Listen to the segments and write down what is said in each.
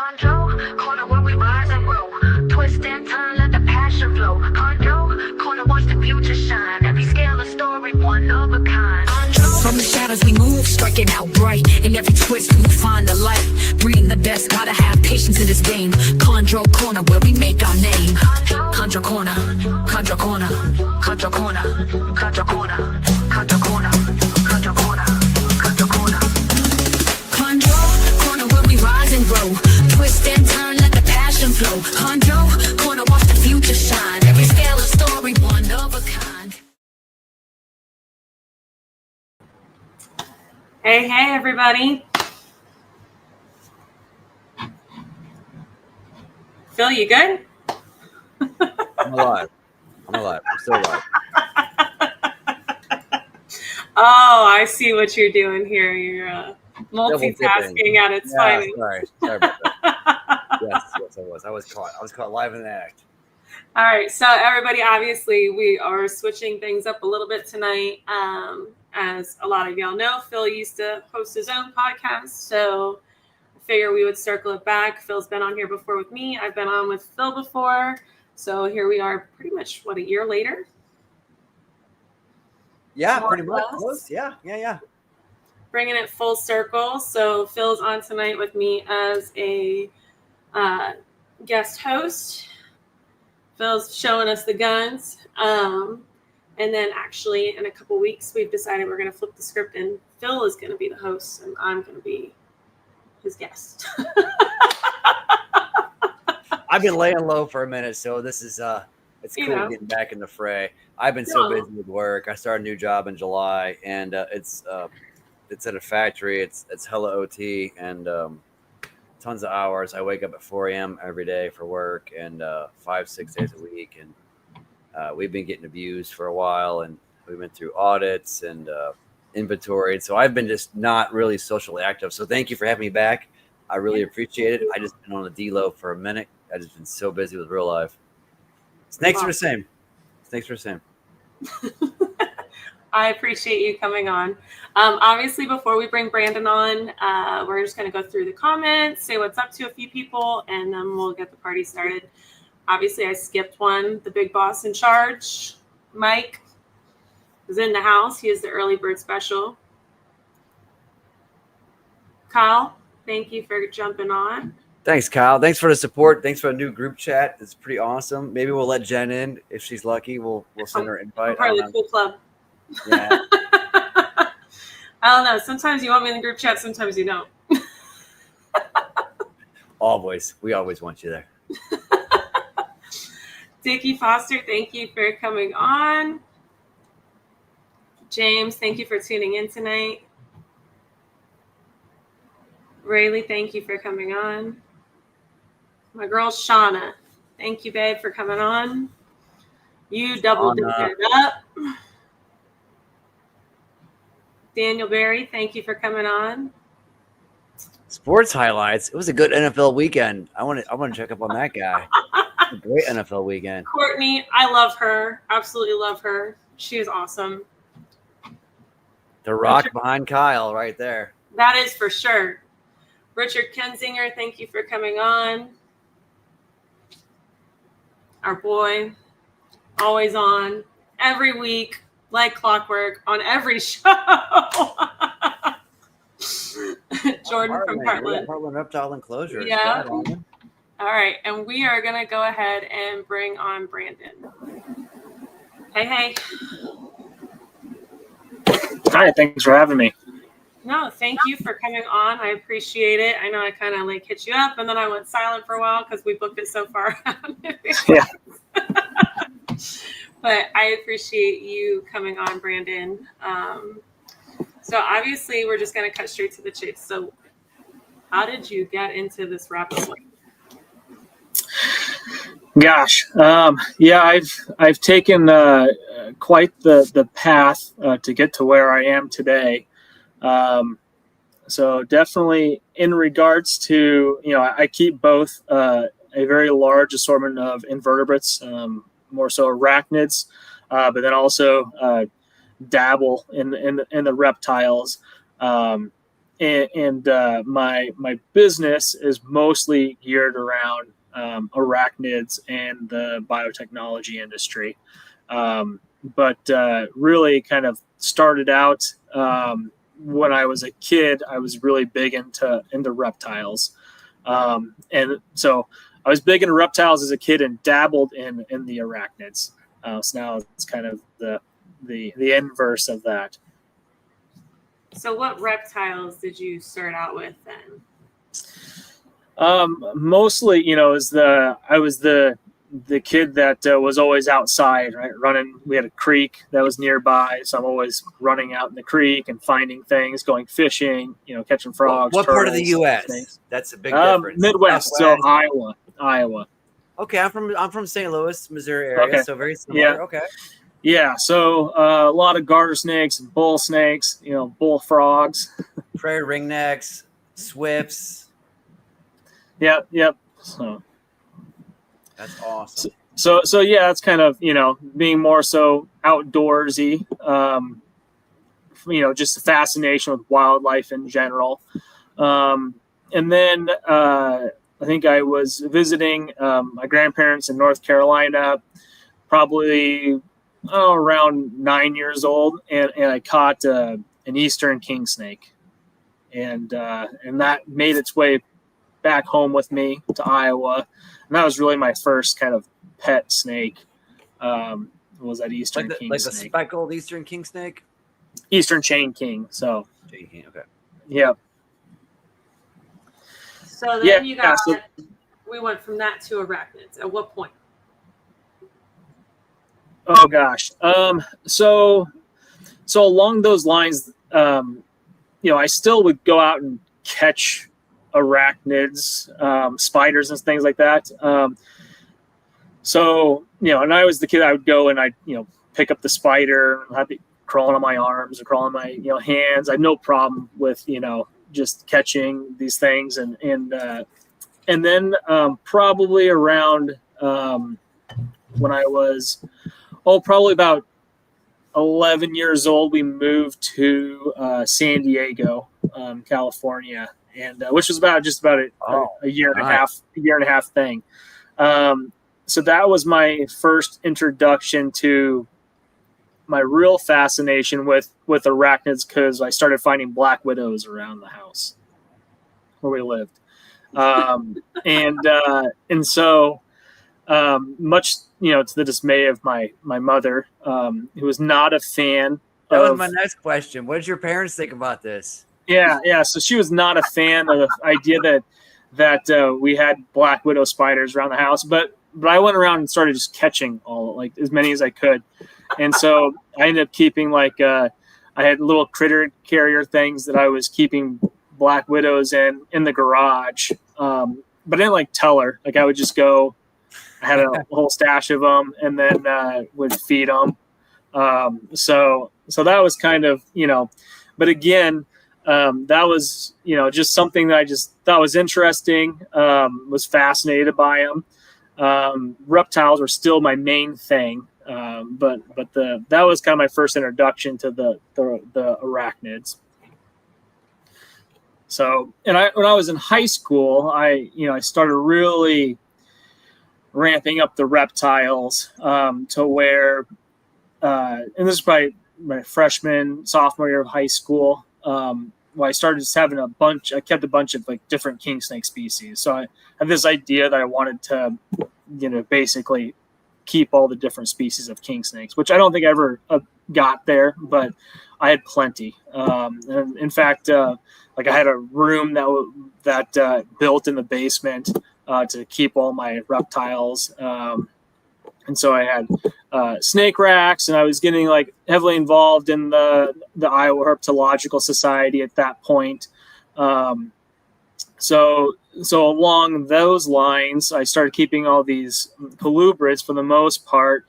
Chondro, corner where we rise and grow. Twist and turn, let the passion flow. Chondro, corner watch the future shine. Every scale a story, one of a kind. From the shadows we move, striking out bright. In every twist we find the light. Bring the best, gotta have patience in this game. Chondro corner where we make our name. Chondro corner, Chondro corner, Chondro corner, Chondro corner, Chondro corner, Chondro corner, Chondro corner. Chondro corner where we rise and grow. Twist and turn, let the passion flow. Chondro corner, watch the future shine. Every scale a story, one of a kind. Hey, everybody. Phil, you good? I'm alive. I'm still alive. Oh, I see what you're doing here. You're multitasking at its finest. Sorry about that. yes, I was caught live in the act. All right, so everybody, obviously, we are switching things up a little bit tonight. As a lot of y'all know, Phil used to host his own podcast, so I figure we would circle it back. Phil's been on here before with me. I've been on with Phil before, so here we are pretty much, a year later? Yeah, pretty much. Close. Yeah. Bringing it full circle. So Phil's on tonight with me as a guest host. Phil's showing us the guns. And then actually in a couple weeks, we've decided we're going to flip the script and Phil is going to be the host and I'm going to be his guest. I've been laying low for a minute, so this is it's cool getting back in the fray. I've been so busy with work. I started a new job in July, and it's at a factory. It's hella OT and tons of hours. I wake up at 4 a.m. every day for work, and 5-6 days a week. And we've been getting abused for a while, and we've been through audits and inventory. So I've been just not really socially active. So thank you for having me back. I really appreciate it. I just been on a D-low for a minute. I just been so busy with real life. Snakes are the same. I appreciate you coming on. Obviously, before we bring Brandon on, we're just going to go through the comments, say what's up to a few people, and then we'll get the party started. Obviously, I skipped one. The big boss in charge, Mike, is in the house. He is the early bird special. Kyle, thank you for jumping on. Thanks, Kyle. Thanks for the support. Thanks for a new group chat. It's pretty awesome. Maybe we'll let Jen in if she's lucky. We'll send her an invite. Part of the cool club. Yeah. I don't know. Sometimes you want me in the group chat. Sometimes you don't. Always. We always want you there. Dickie Foster, thank you for coming on. James, thank you for tuning in tonight. Rayleigh, thank you for coming on. My girl Shauna, thank you, babe, for coming on. You doubled it up. Daniel Berry, thank you for coming on. Sports highlights. It was a good NFL weekend. I want to check up on that guy. A great NFL weekend. Courtney, I love her. Absolutely love her. She is awesome. The rock behind Kyle right there. That is for sure. Richard Kensinger, thank you for coming on. Our boy, always on every week, like clockwork, on every show. Jordan from Heartland. Heartland Reptile Enclosure. Yeah. All right. And we are going to go ahead and bring on Brandon. Hey. Hi, thanks for having me. No, thank you for coming on. I appreciate it. I know I kind of hit you up and then I went silent for a while because we booked it so far out. Yeah. But I appreciate you coming on, Brandon. So obviously we're just going to cut straight to the chase. So how did you get into this rabbit hole? Gosh, yeah, I've taken quite the path to get to where I am today. So definitely in regards to, I keep both a very large assortment of invertebrates, more so arachnids, but then also dabble in the reptiles. my business is mostly geared around arachnids and the biotechnology industry. But really kind of started out when I was a kid. I was really big into reptiles, and so I was big into reptiles as a kid and dabbled in the arachnids. So now it's kind of the inverse of that. So what reptiles did you start out with then? Mostly, I was the kid that was always outside, right? Running. We had a creek that was nearby, so I'm always running out in the creek and finding things, going fishing, catching frogs. What part of the turtles, U.S.? things. That's a big difference. Midwest, so Iowa. Okay, I'm from St. Louis, Missouri area, Okay. So very similar. Yeah. Okay. Yeah, so a lot of garter snakes, bull snakes, bullfrogs. Prairie ringnecks, swifts. Yep. So That's awesome. So yeah, it's kind of being more so outdoorsy. Just a fascination with wildlife in general. And then I think I was visiting my grandparents in North Carolina, probably around 9 years old, and I caught an eastern king snake, and that made its way back home with me to Iowa, and that was really my first kind of pet snake. Was that eastern king like snake, the speckled eastern king snake, eastern chain king. So Chain king, okay. yeah. So then you got. So, we went from that to arachnids. At what point? oh gosh. So along those lines, I still would go out and catch arachnids, spiders and things like that. And I was the kid. I would go and I'd pick up the spider, and I'd be crawling on my arms or crawling on my hands. I had no problem with just catching these things, and then probably around when I was probably about 11 years old, we moved to San Diego, California, and which was just about a year and a half thing. So that was my first introduction to my real fascination with arachnids, because I started finding black widows around the house where we lived, and so much to the dismay of my mother, who was not a fan. That was my next question. What did your parents think about this? Yeah. So she was not a fan of the idea that we had black widow spiders around the house, but I went around and started just catching as many as I could. And so I ended up keeping I had little critter carrier things that I was keeping black widows in the garage. But I didn't tell her. I would just go, I had a whole stash of them, and then would feed them. So that was kind of, but again, that was, just something that I just thought was interesting, was fascinated by them. Reptiles were still my main thing. But that was kind of my first introduction to the arachnids. So, when I was in high school, I started really ramping up the reptiles, to where, and this is probably my sophomore year of high school, I started just having I kept a bunch of different king snake species. So I had this idea that I wanted to, basically keep all the different species of king snakes, which I don't think I ever got there, but I had plenty. And in fact, I had a room that built in the basement to keep all my reptiles. And so I had snake racks, and I was getting heavily involved in the Iowa Herpetological Society at that point. So along those lines, I started keeping all these colubrids for the most part.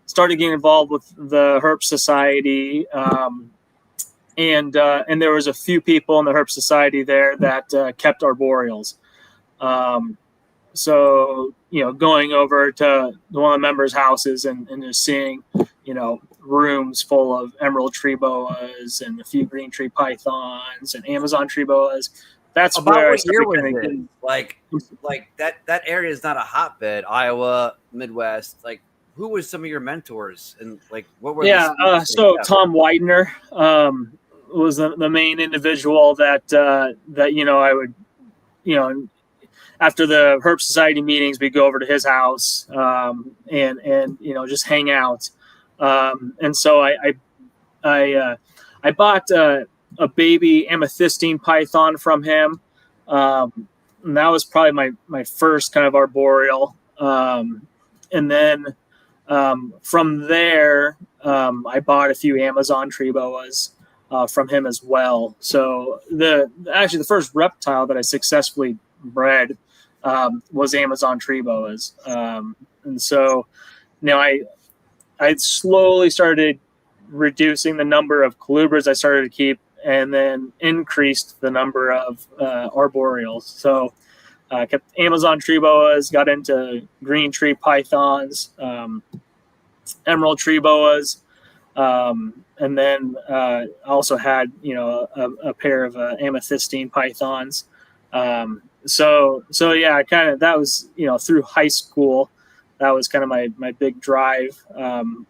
Started getting involved with the Herp Society, and there was a few people in the Herp Society there that kept arboreals. so going over to one of the members' houses and just seeing rooms full of emerald tree boas and a few green tree pythons and Amazon tree boas. That's About where I what year started was kind of it? getting. Like that area is not a hotbed. Iowa, Midwest. Like, who was some of your mentors and like what were? So Tom Widener was the main individual that I would after the Herp Society meetings, we'd go over to his house and just hang out. And so I bought a baby amethystine python from him. And that was probably my first kind of arboreal. And then from there, I bought a few Amazon tree boas from him as well. So the first reptile that I successfully bred was Amazon tree boas. And so I slowly started reducing the number of colubrids I started to keep, and then increased the number of arboreals. So I kept Amazon tree boas, got into green tree pythons, emerald tree boas, and then I also had a pair of amethystine pythons. So yeah, that was through high school. That was kind of my big drive.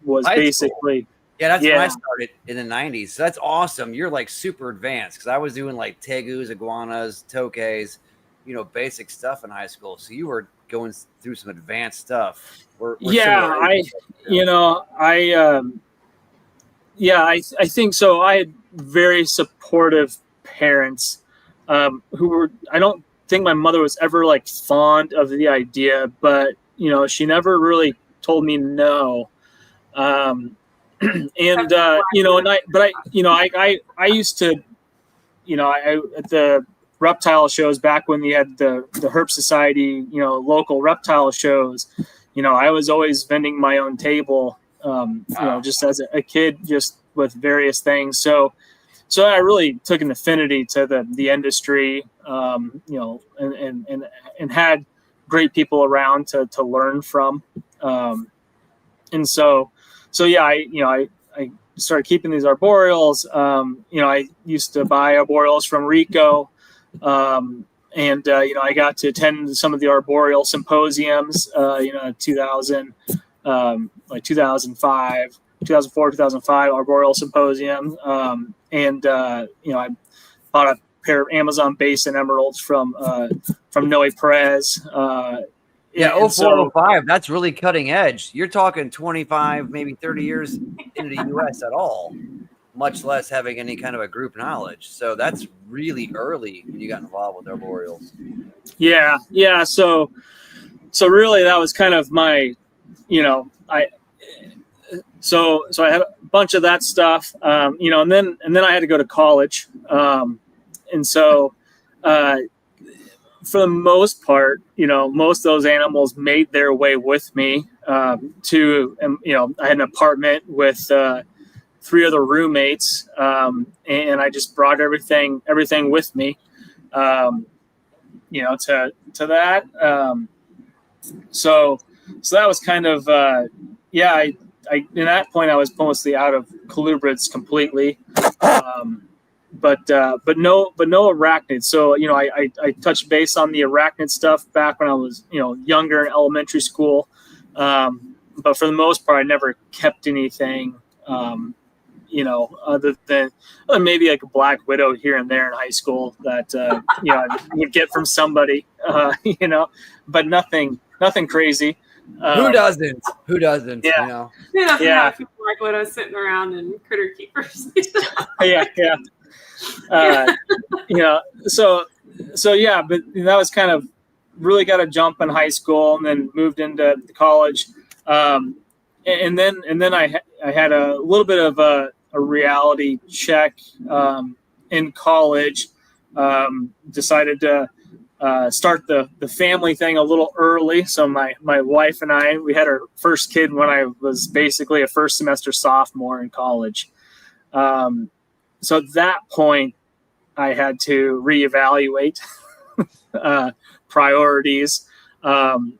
Was high basically school. Yeah, that's when I started in the 90s. So that's awesome. You're like super advanced because I was doing like tegus, iguanas, toques, basic stuff in high school. So you were going through some advanced stuff. I think so. I had very supportive parents who were. I don't think my mother was ever like fond of the idea, but she never really told me no. And I used to, at the reptile shows back when we had the Herp Society, local reptile shows, I was always vending my own table, just as a kid, just with various things. So I really took an affinity to the industry, and had great people around to learn from. And so yeah, I started keeping these arboreals. I used to buy arboreals from Rico. And I got to attend some of the arboreal symposiums, 2005, 2004, 2005 arboreal symposium. I bought a pair of Amazon basin emeralds from Noe Perez. 0405, that's really cutting edge. You're talking 25, maybe 30 years into the U.S. at all, much less having any kind of a group knowledge. So that's really early when you got involved with arboreals. Yeah. So really that was kind of my, so I had a bunch of that stuff, and then I had to go to college. And so, for the most part, most of those animals made their way with me to, I had an apartment with 3 other roommates, and I just brought everything with me, to that. So that was kind of, I in that point I was mostly out of colubrids completely. But no arachnids. So I touched base on the arachnid stuff back when I was younger in elementary school. But for the most part, I never kept anything. Other than maybe like a black widow here and there in high school that I would get from somebody. But nothing crazy. Who doesn't? Yeah. Yeah. People like widows sitting around and critter keepers. Yeah. So yeah, but that was kind of really got a jump in high school and then moved into college. And then I had a little bit of a reality check in college. Decided to start the family thing a little early. So my wife and we had our first kid when I was basically a first semester sophomore in college. So at that point, I had to reevaluate priorities. And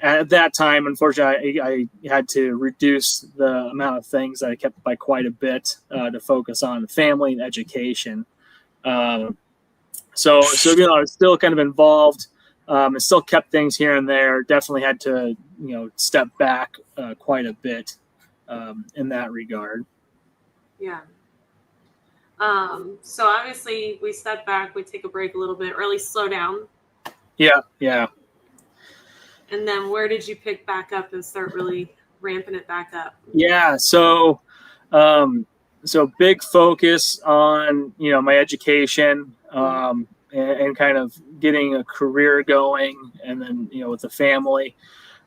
at that time, unfortunately, I had to reduce the amount of things that I kept by quite a bit to focus on family and education. So I was still kind of involved. And still kept things here and there. Definitely had to step back quite a bit in that regard. Yeah. So obviously we step back, we take a break a little bit, really slow down. Yeah. And then where did you pick back up and start really ramping it back up? Yeah. So big focus on, my education, and kind of getting a career going, and then, with the family.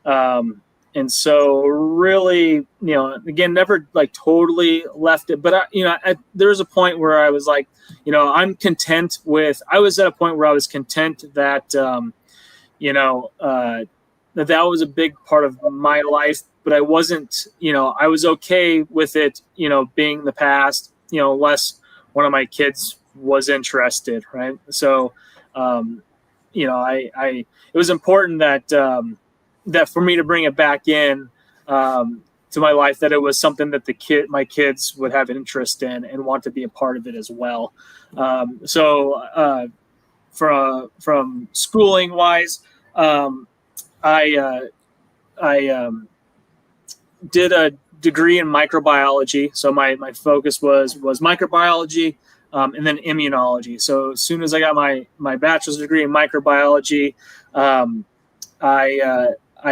And so really, again, never like totally left it, but there was a point where I was like, I'm content with, I was at a point where I was content that, that was a big part of my life, but I wasn't, I was okay with it, being the past, unless one of my kids was interested. Right. So, it was important that, that for me to bring it back in, to my life, that it was something that my kids would have interest in and want to be a part of it as well. From schooling wise, I did a degree in microbiology. So my focus was microbiology, and then immunology. So as soon as I got my bachelor's degree in microbiology, I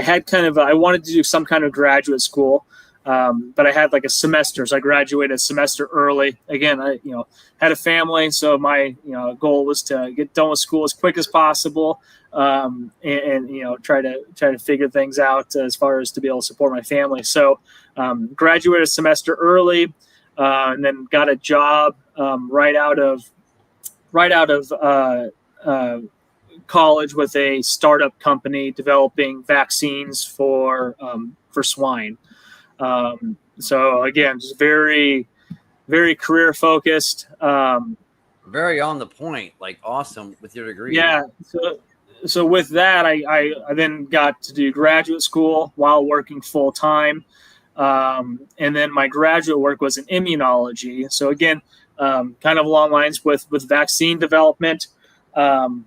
had I wanted to do some kind of graduate school, but I had like a semester. So I graduated a semester early. Again, I had a family. So my goal was to get done with school as quick as possible, and try to figure things out as far as to be able to support my family. So graduated a semester early, and then got a job right out of college with a startup company developing vaccines for swine. So again, just very, very career focused. Very on the point, like awesome with your degree. Yeah. So with that, I then got to do graduate school while working full time. And then my graduate work was in immunology. So again, kind of along lines with vaccine development, and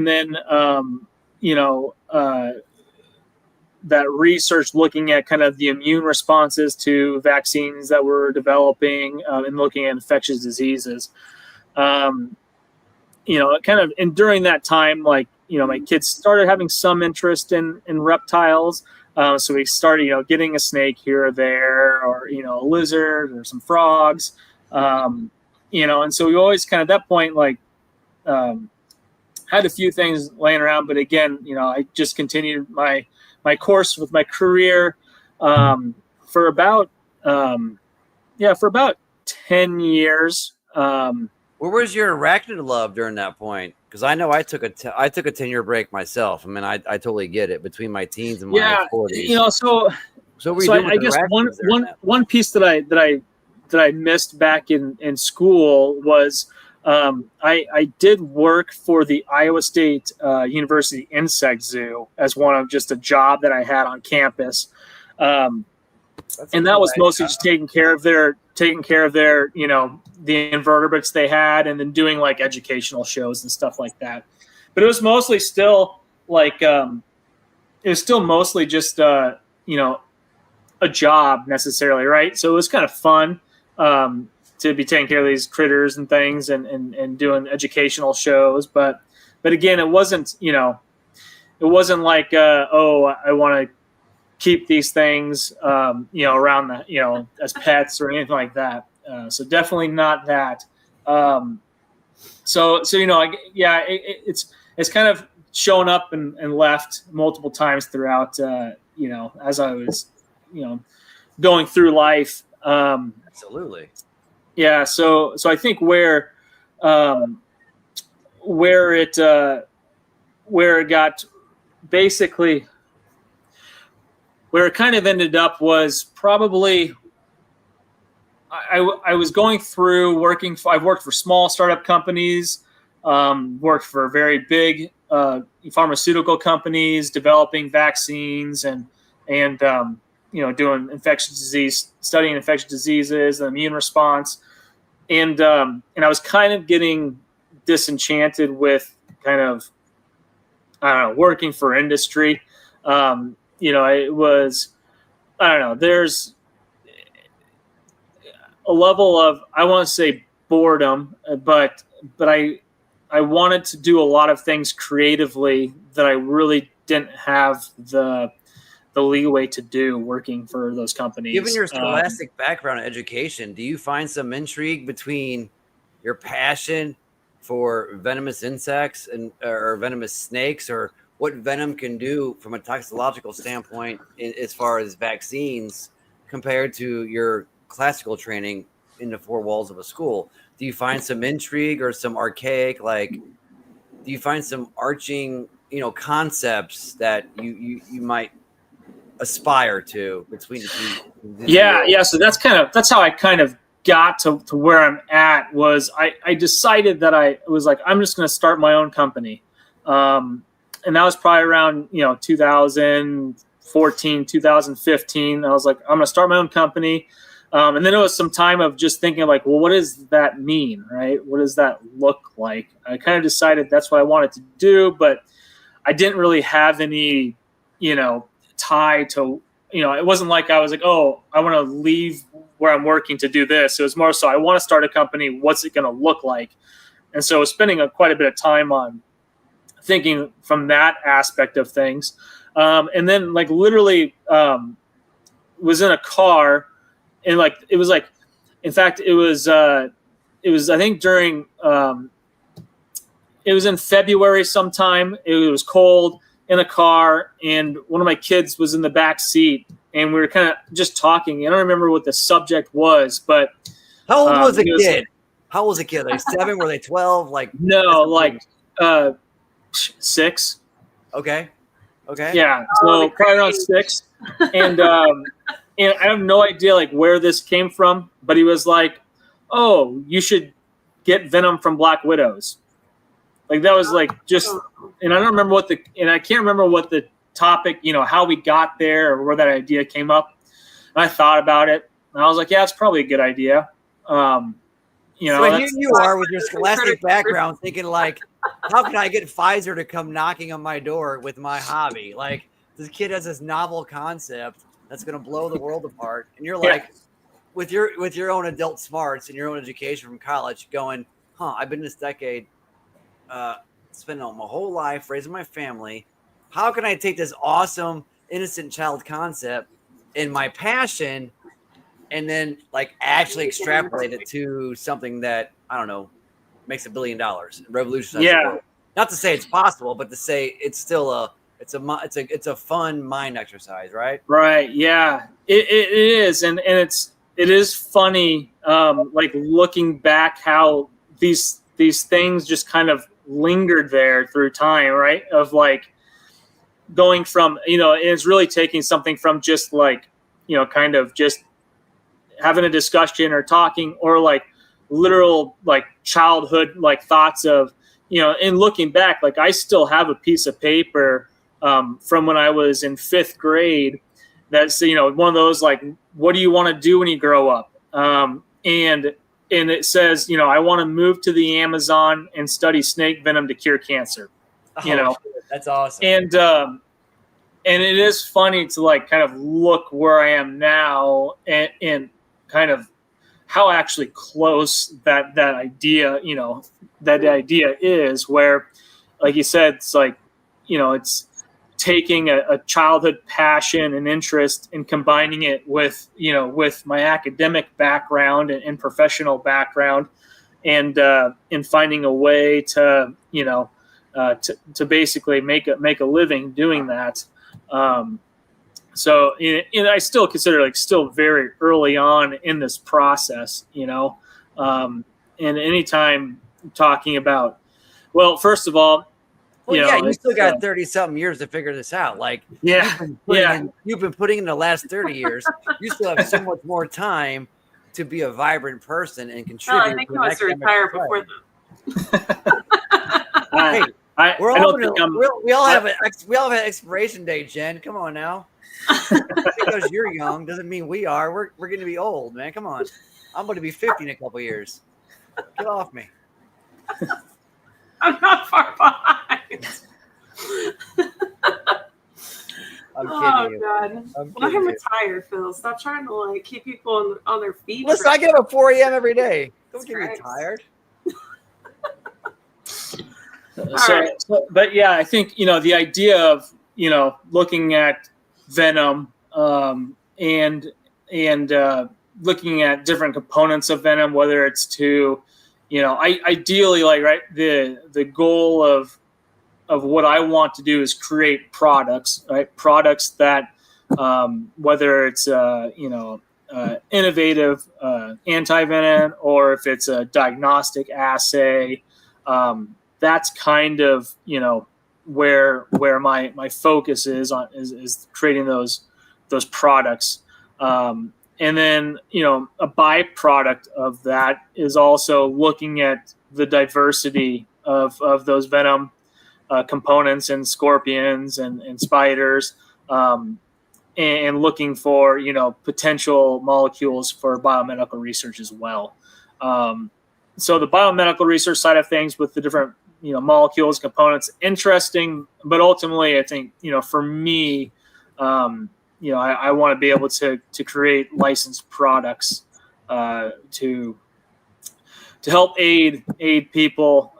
then, that research looking at kind of the immune responses to vaccines that we're developing, and looking at infectious diseases. Kind of, and during that time, my kids started having some interest in reptiles. So we started, getting a snake here or there, or, a lizard or some frogs, and so we always kind of at that point, had a few things laying around, but again, I just continued my course with my career, for about 10 years. Where was your arachnid love during that point? Because I know I took a 10-year break myself. I mean, I totally get it between my teens and my 40s. I guess one piece that I missed back in school was, I did work for the Iowa State University Insect Zoo as one of just a job that I had on campus. And that was mostly just taking care of their, the invertebrates they had, and then doing like educational shows and stuff like that. But it was mostly still mostly just, a job necessarily. Right. So it was kind of fun, to be taking care of these critters and things, and doing educational shows. But again, it wasn't like, I want to keep these things, around the, as pets or anything like that. So definitely not that. It's kind of shown up and left multiple times throughout, as I was, going through life. Absolutely. Yeah. So I think where it got basically, where it kind of ended up was probably, I was going through I've worked for small startup companies, worked for very big pharmaceutical companies developing vaccines and doing studying infectious diseases and immune response. And I was kind of getting disenchanted with kind of, I don't know, working for industry. It was, I don't know, there's a level of, I want to say boredom, but I wanted to do a lot of things creatively that I really didn't have the leeway to do working for those companies. Given your scholastic background in education, do you find some intrigue between your passion for venomous insects or venomous snakes, or what venom can do from a toxicological standpoint as far as vaccines compared to your classical training in the four walls of a school? Do you find some intrigue or some archaic, do you find some arching, concepts that you might aspire to between the two? Yeah. So that's how I kind of got to where I'm at. Was I decided that I was like, I'm just going to start my own company. And that was probably around, 2014, 2015. I was like, I'm going to start my own company. And then it was some time of just thinking like, well, what does that mean? Right? What does that look like? I kind of decided that's what I wanted to do, but I didn't really have any, tie to, it wasn't like I was like, oh, I want to leave where I'm working to do this. It was more so I want to start a company. What's it going to look like? And so I was spending quite a bit of time on thinking from that aspect of things. And then literally was in a car, and it was I think during it was in February sometime. It was cold in a car, and one of my kids was in the back seat, and we were kind of just talking. I don't remember what the subject was, but how old was the kid? How was the kid? Like 7? Were they 12? No, 6. Okay. Yeah, so probably around 6, and I have no idea where this came from, but he was like, "Oh, you should get venom from black widows." That was just, and I don't remember I can't remember what the topic, how we got there or where that idea came up. And I thought about it, and I was like, yeah, it's probably a good idea. So here you are with your scholastic background thinking how can I get Pfizer to come knocking on my door with my hobby? This kid has this novel concept that's going to blow the world apart. And you're with your own adult smarts and your own education from college going, I've been this decade, spending my whole life raising my family. How can I take this awesome innocent child concept and my passion and then actually extrapolate it to something that, I don't know, makes $1 billion and revolutionizes the world? Not to say it's possible, but to say it's still it's a fun mind exercise, right? Right. Yeah, it is. And it is funny. Looking back how these things just kind of lingered there through time, right? Of going from, it's really taking something from just kind of just having a discussion or talking, or literal childhood thoughts of, and looking back, I still have a piece of paper from when I was in 5th grade that's, one of those what do you want to do when you grow up? And it says, I want to move to the Amazon and study snake venom to cure cancer. That's awesome. And it is funny to kind of look where I am now and kind of how actually close that idea, that idea is, where, like you said, it's it's taking a childhood passion and interest and combining it with, with my academic background and professional background, and finding a way to, to basically make a living doing that. So I still consider still very early on in this process, and anytime talking about, well, first of all, you still got 30-something years to figure this out. You've been putting in the last 30 years. You still have so much more time to be a vibrant person and contribute. I think he wants to retire before then. Hey, I don't think I'm. we all have an expiration date, Jen. Come on now. Because you're young doesn't mean we are. We're going to be old, man. Come on. I'm going to be 50 in a couple years. Get off me. I'm not far behind. I'm Oh kidding you. God! I'm retired, Phil. Stop trying to keep people on their feet. Listen, I get up at 4 a.m. every day. Don't get me tired. But yeah, I think the idea of looking at venom and looking at different components of venom, whether it's to ideally the goal of what I want to do is create products, right? Products that whether it's innovative anti-venom or if it's a diagnostic assay, that's kind of where my focus is creating those products. And then, a byproduct of that is also looking at the diversity of those venom components and scorpions and spiders, and looking for, potential molecules for biomedical research as well. So the biomedical research side of things with the different, molecules, components, interesting, but ultimately I think, for me, I want to be able to create licensed products to help aid people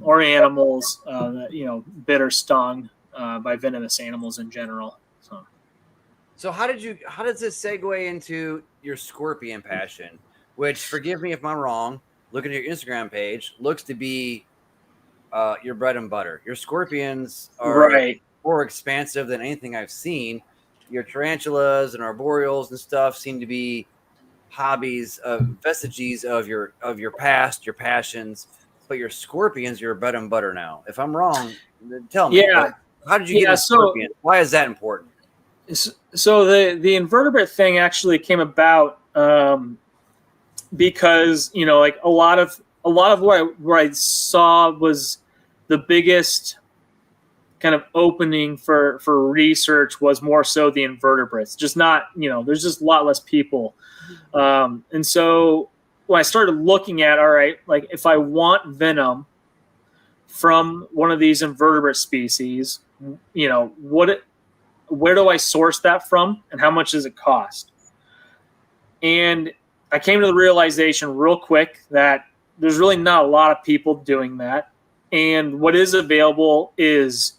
or animals bit or stung by venomous animals in general. So how does this segue into your scorpion passion? Which, forgive me if I'm wrong, looking at your Instagram page, looks to be your bread and butter. Your scorpions are more expansive than anything I've seen. Your tarantulas and arboreals and stuff seem to be hobbies, vestiges of your past, your passions. But your scorpions, your bread and butter now. If I'm wrong, tell me. Yeah. How did you get a scorpion? Why is that important? So the invertebrate thing actually came about because a lot of what I saw was the biggest kind of opening for research was more so the invertebrates. Just not there's just a lot less people, and so when I started looking at if I want venom from one of these invertebrate species, where do I source that from and how much does it cost? And I came to the realization real quick that there's really not a lot of people doing that. And what is available is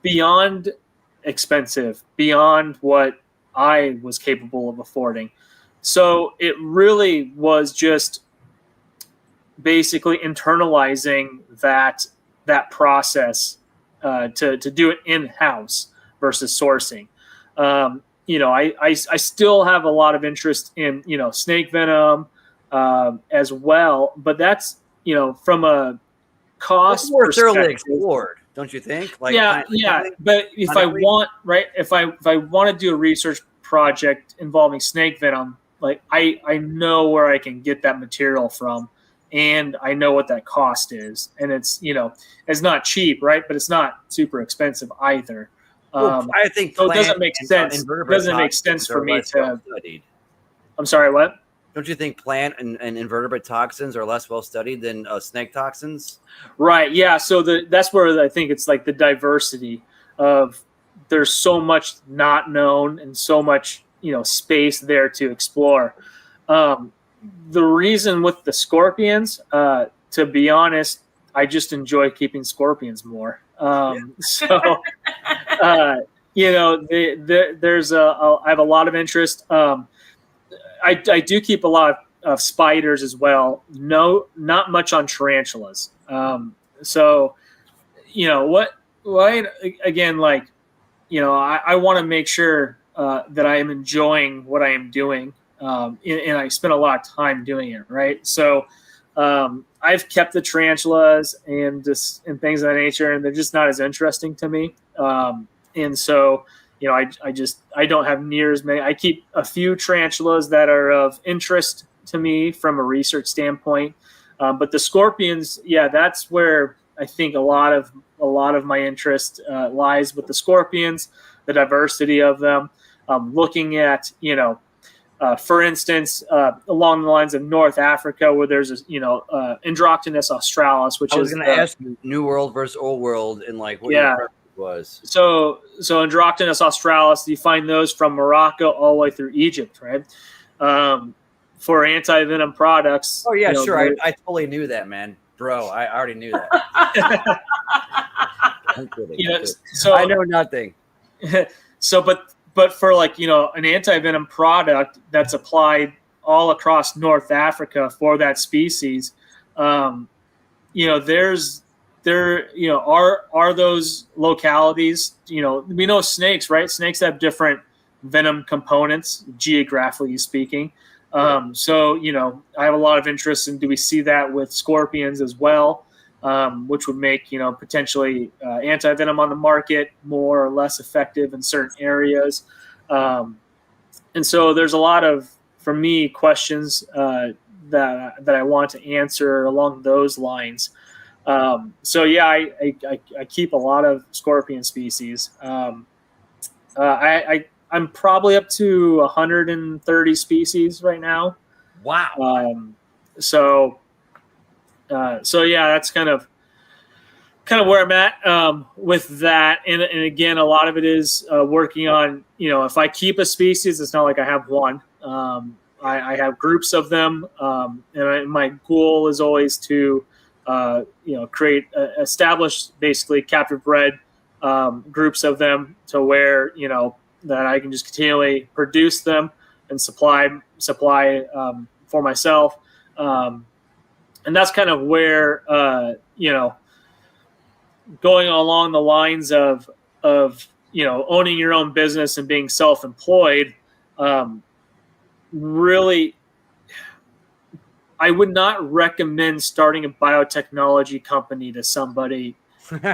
beyond expensive, beyond what I was capable of affording. So it really was just basically internalizing that process to do it in-house versus sourcing. I still have a lot of interest in, snake venom as well, but that's, from a cost more perspective. thoroughly explored, don't you think? But if I want to do a research project involving snake venom, I know where I can get that material from. And I know what that cost is, and it's it's not cheap, right? But it's not super expensive either. I think so. It doesn't make sense. It doesn't make sense for me to. I'm sorry. What? Don't you think plant and invertebrate toxins are less well studied than snake toxins? Right. Yeah. So that's where I think it's the diversity of there's so much not known and so much space there to explore. The reason with the scorpions, to be honest, I just enjoy keeping scorpions more. I have a lot of interest. I do keep a lot of spiders as well. No, not much on tarantulas. I want to make sure that I am enjoying what I am doing. And I spent a lot of time doing it, right? So I've kept the tarantulas and things of that nature, and they're just not as interesting to me. And so, I don't have near as many. I keep a few tarantulas that are of interest to me from a research standpoint. But the scorpions, that's where I think a lot of my interest lies with the scorpions, the diversity of them. Looking at, for instance, along the lines of North Africa, where there's Androctonus australis, which I was is going to ask you New World versus Old World, and like what your preference was. So Androctonus australis, you find those from Morocco all the way through Egypt, right? For anti-venom products. Oh yeah, sure. I totally knew that, man, bro. I already knew that. I'm kidding. So I know nothing. So, but for like, an anti-venom product that's applied all across North Africa for that species, are those localities, we know snakes, right? Snakes have different venom components, geographically speaking. So, I have a lot of interest in, do we see that with scorpions as well? Which would make, potentially anti-venom on the market more or less effective in certain areas. And so there's a lot of, for me, questions that I want to answer along those lines. So yeah, I keep a lot of scorpion species. I'm probably up to 130 species right now. Wow. So yeah, that's kind of where I'm at with that. And again, a lot of it is working on, if I keep a species, it's not like I have one. I have groups of them. And my goal is always to, establish basically captive bred groups of them to where, that I can just continually produce them and supply for myself. And that's kind of where, going along the lines of owning your own business and being self-employed, really, I would not recommend starting a biotechnology company to somebody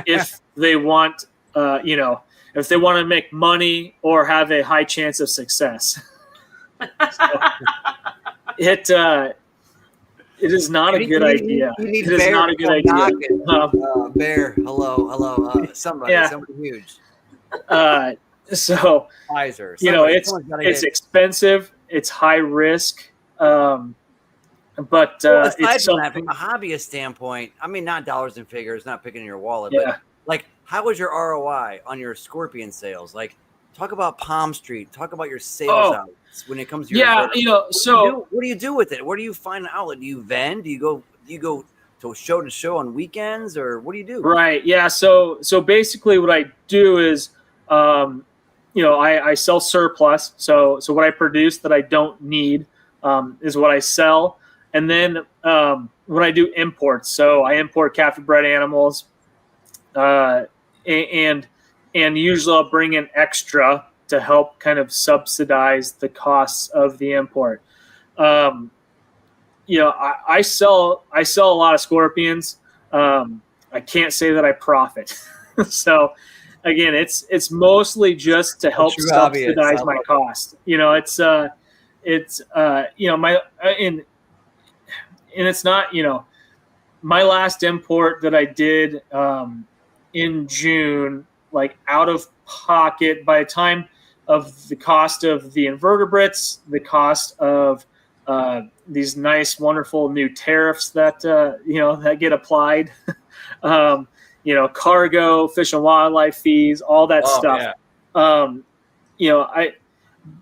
if they want, if they want to make money or have a high chance of success. It is not a good idea. It is not a good idea. Bear, hello. Somebody huge. So, Pfizer. It's expensive. It's high risk. But aside from that, from a hobbyist standpoint, I mean, not dollars and figures, not picking in your wallet, but like, how was your ROI on your scorpion sales? Like, talk about Palm Street. Talk about your sales outlets when it comes to your what do you do with it? Where do you find an outlet? Do you vend? Do you go to show on weekends, or what do you do? Right. Yeah. So basically, what I do is, I sell surplus. So what I produce that I don't need is what I sell, and then when I do imports, so I import captive bred animals, and usually I'll bring in extra to help kind of subsidize the costs of the import. I sell a lot of scorpions. I can't say that I profit. So again, it's mostly just to help subsidize my cost. It's it's not, my last import that I did in June, like out of pocket, by the time of the cost of the invertebrates, the cost of these nice, wonderful new tariffs that that get applied, cargo, fish and wildlife fees, all that stuff. Yeah.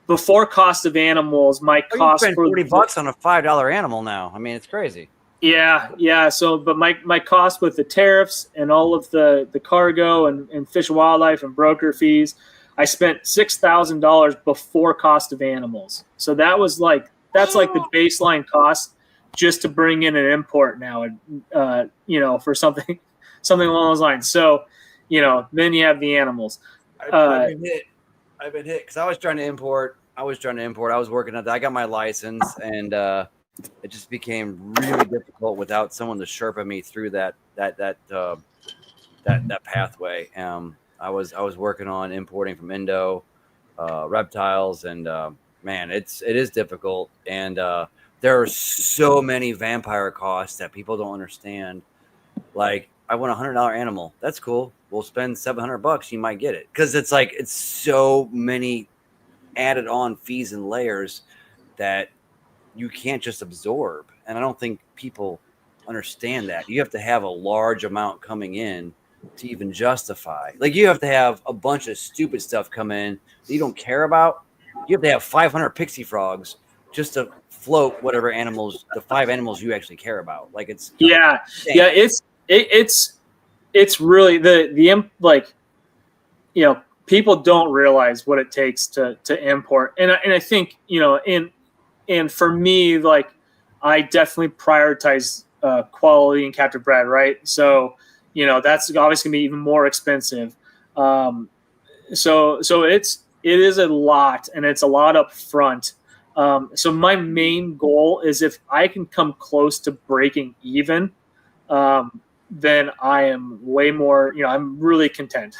Before cost of animals, my cost for $40 on a $5 animal now. I mean, it's crazy. Yeah. So, but my cost with the tariffs and all of the cargo and fish and wildlife and broker fees, I spent $6,000 before cost of animals. So that's like the baseline cost just to bring in an import now, for something along those lines. So, then you have the animals. I've been hit because I was trying to import. I was working at that. I got my license, and it just became really difficult without someone to Sherpa me through that pathway. I was working on importing from Indo, reptiles, and man, it is difficult. And there are so many vampire costs that people don't understand. Like, I want $100 animal. That's cool. We'll spend $700. You might get it. Cause it's like, it's so many added on fees and layers that you can't just absorb. And I don't think people understand that. You have to have a large amount coming in to even justify. Like you have to have a bunch of stupid stuff come in that you don't care about. You have to have 500 pixie frogs just to float whatever animals, the 5 animals you actually care about. Like it's it's really the like, you know, people don't realize what it takes to import. And I think, you know, and for me, like I definitely prioritize quality and captive bred, right? So, you know, that's obviously gonna be even more expensive. So it is a lot, and it's a lot up front. So my main goal is if I can come close to breaking even, then I am way more, you know, I'm really content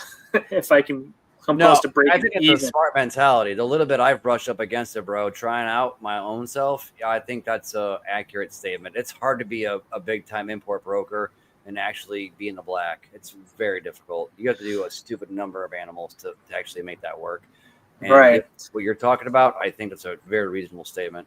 if I can come close to breaking even. I think it's a smart mentality. The little bit I've brushed up against it, bro, trying out my own self, I think that's a accurate statement. It's hard to be a big time import broker and actually be in the black. It's very difficult. You have to do a stupid number of animals to actually make that work. And right. What you're talking about, I think that's a very reasonable statement.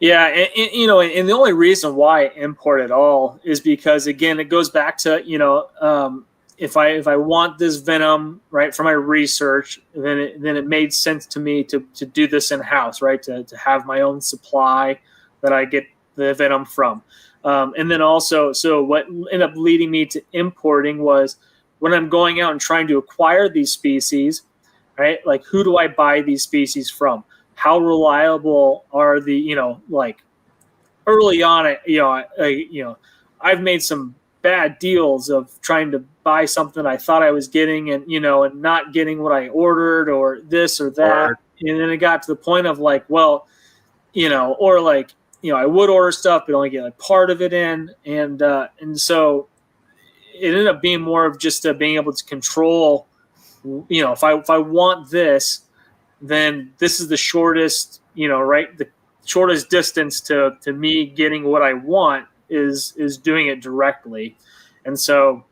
Yeah, and you know, and the only reason why I import at all is because, again, it goes back to, you know, if I want this venom, right, for my research, then it made sense to me to do this in house, right, to have my own supply that I get the venom from, and then also, so what ended up leading me to importing was when I'm going out and trying to acquire these species, right, like who do I buy these species from? How reliable are the, you know, like early on, you know, I've made some bad deals of trying to buy something I thought I was getting and, you know, and not getting what I ordered or this or that. And then it got to the point of like, well, you know, or like, you know, I would order stuff, but only get like part of it in. And so it ended up being more of just being able to control, you know, if I want this, then this is the shortest, you know, right, the shortest distance to me getting what I want is doing it directly. And so,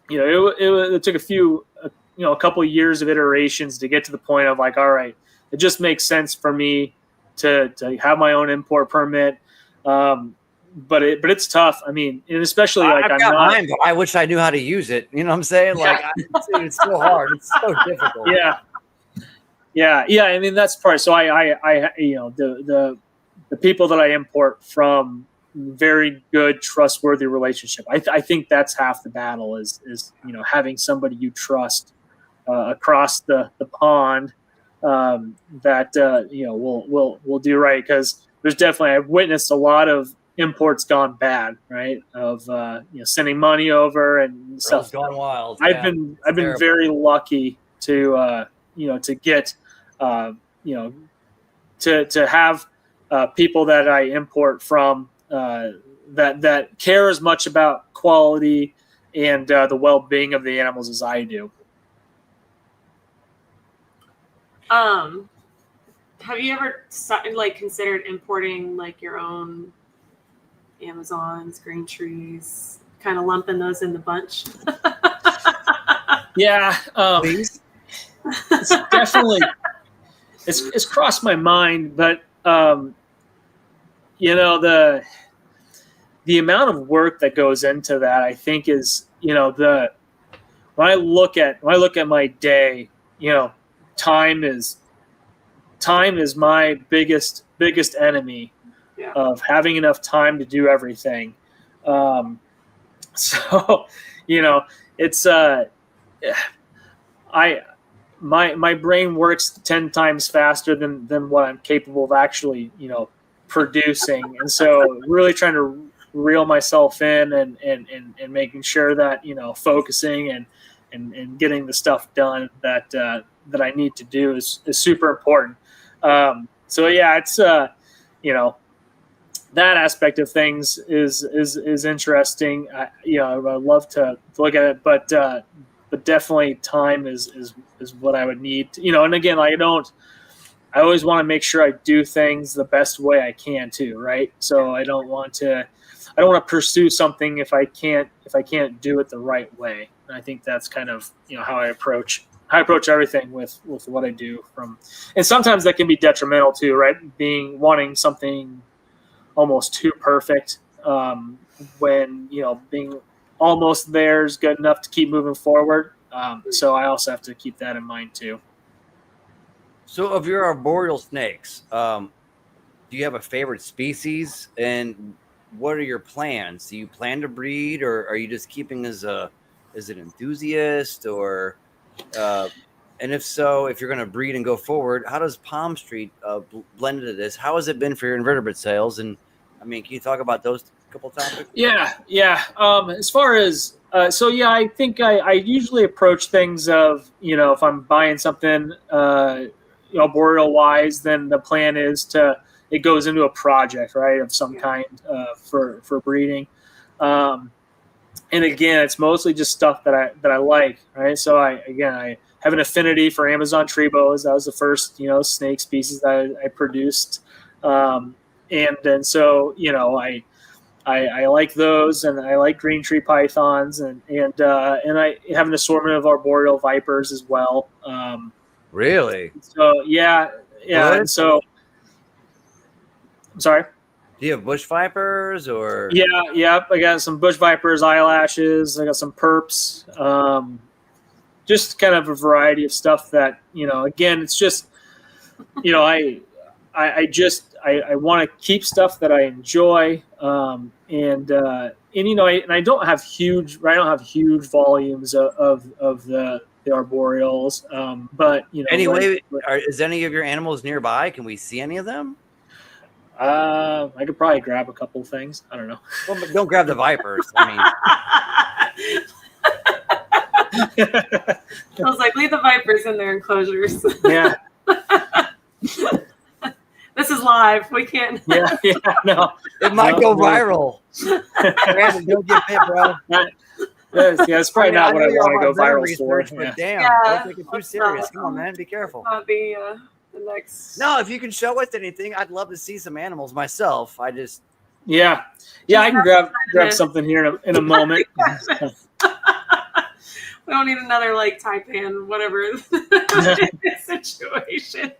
you know, it took a couple of years of iterations to get to the point of like, all right, it just makes sense for me to have my own import permit. But it's tough. I mean, and especially like I've got mine, but I wish I knew how to use it. You know what I'm saying? Like, it's so hard. It's so difficult. Yeah. I mean, that's part. So I you know, the people that I import from, very good, trustworthy relationship. I think that's half the battle is, you know, having somebody you trust across the pond that, you know, will do right. Because there's definitely, I've witnessed a lot of imports gone bad, right? Of, you know, sending money over and stuff. Gone wild. I've been very lucky to, you know, to get, you know, to have people that I import from that care as much about quality and the well-being of the animals as I do. Have you ever like considered importing like your own Amazons, green trees, kind of lumping those in the bunch? Yeah, Please. it's definitely it's crossed my mind, but you know, the amount of work that goes into that, I think is, you know, when I look at my day, you know, time is my biggest enemy of having enough time to do everything. So, you know, it's my brain works 10 times faster than what I'm capable of actually, you know, producing. And so really trying to reel myself in and making sure that, you know, focusing and getting the stuff done that I need to do is super important. So yeah, it's you know, that aspect of things is interesting. You know, I'd love to look at it, but definitely time is what I would need to, you know, and again, I always want to make sure I do things the best way I can too. Right. So I don't want to, I don't want to pursue something if I can't do it the right way. And I think that's kind of, how I approach everything with what I do and sometimes that can be detrimental too, right? Wanting something almost too perfect, when, being almost there is good enough to keep moving forward. So I also have to keep that in mind too. So of your arboreal snakes, do you have a favorite species, and what are your plans? Do you plan to breed, or are you just keeping as an enthusiast, or and if so, if you're going to breed and go forward, how does Palm Street blend into this? How has it been for your invertebrate sales? And I mean, can you talk about those couple topics? Yeah. As far as I think I usually approach things of, if I'm buying something arboreal wise, then the plan is it goes into a project, right, of some kind for breeding. And again, it's mostly just stuff that I like, right? So I have an affinity for Amazon tree boas. That was the first, snake species that I produced. And then so, I like those, and I like green tree pythons, and I have an assortment of arboreal vipers as well. Really? So yeah. Good. And so, I'm sorry. Do you have bush vipers or? Yeah. I got some bush vipers, eyelashes. I got some perps. Just kind of a variety of stuff that, again, it's just, I want to keep stuff that I enjoy. And I don't have huge volumes of the arboreals. But, Anyway, is any of your animals nearby? Can we see any of them? I could probably grab a couple of things. I don't know. Well, but don't grab the vipers. I mean, I was like, leave the vipers in their enclosures. Yeah. This is live. We can't. Yeah. No. it might go viral. Brandon, don't get bit, bro. It's probably not what I want to go viral for. But damn, Yeah. don't take it too serious. Come on, man, be careful. Be the next. No, if you can show us anything, I'd love to see some animals myself. I just. Yeah. I can grab something here in a moment. We don't need another like Taipan, whatever situation.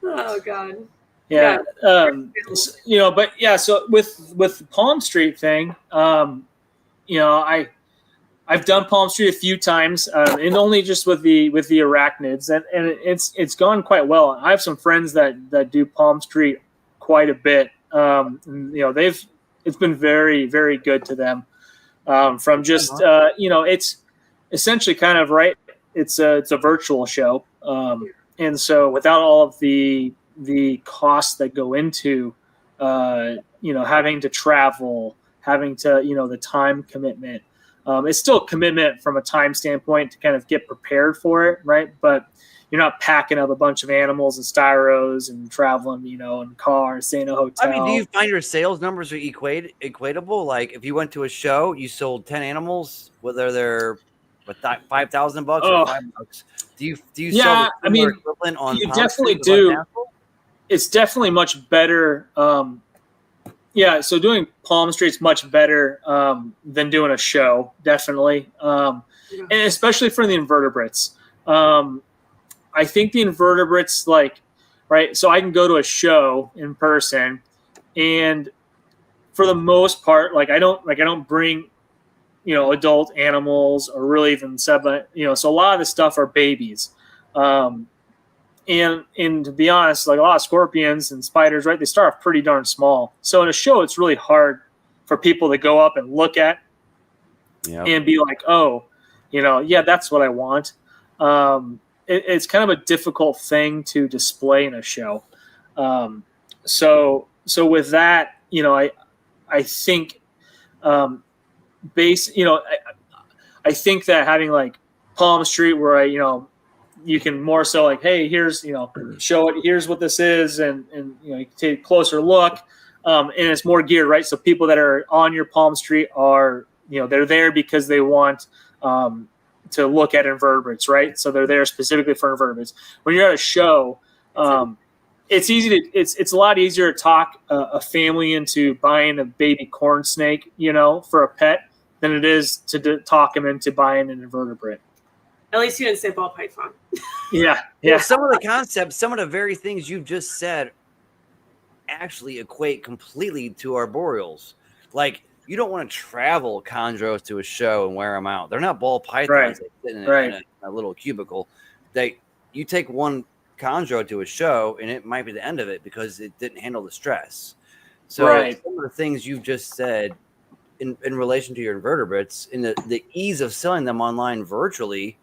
Oh God. Yeah. But yeah. So with the Palm Street thing, I've done Palm Street a few times, and only just with the arachnids, and it's gone quite well. I have some friends that do Palm Street quite a bit. It's been very, very good to them. From just it's essentially kind of right. It's a virtual show, and so without all of the costs that go into having to travel, having to the time commitment. It's still a commitment from a time standpoint to kind of get prepared for it, right? But you're not packing up a bunch of animals and styros and traveling, in cars, staying in a hotel. I mean, do you find your sales numbers are equatable? Like, if you went to a show, you sold 10 animals, whether they're $5,000 or $5, do you sell the equivalent on? You definitely do. It's definitely much better. So doing Palm Street's much better than doing a show, definitely, and especially for the invertebrates. I think the invertebrates, right? So I can go to a show in person, and for the most part, I don't bring, adult animals or really even so a lot of the stuff are babies. And to be honest, a lot of scorpions and spiders, right? They start off pretty darn small. So in a show, it's really hard for people to go up and look at and be like, oh, that's what I want. It's kind of a difficult thing to display in a show. So with that, I think I think that having Palm Street where you can more so hey, here's, show it, here's what this is. And you can take a closer look. And it's more geared, right? So people that are on your Palm Street are, they're there because they want to look at invertebrates, right? So they're there specifically for invertebrates. When you're at a show, it's a lot easier to talk a family into buying a baby corn snake, for a pet than it is to talk them into buying an invertebrate. At least you didn't say ball python. Yeah. Well, some of the concepts, some of the very things you just said actually equate completely to arboreals. Like, you don't want to travel chondros to a show and wear them out. They're not ball pythons that sit in a little cubicle. You take one chondro to a show and it might be the end of it because it didn't handle the stress. So some of the things you've just said in relation to your invertebrates, in the ease of selling them online virtually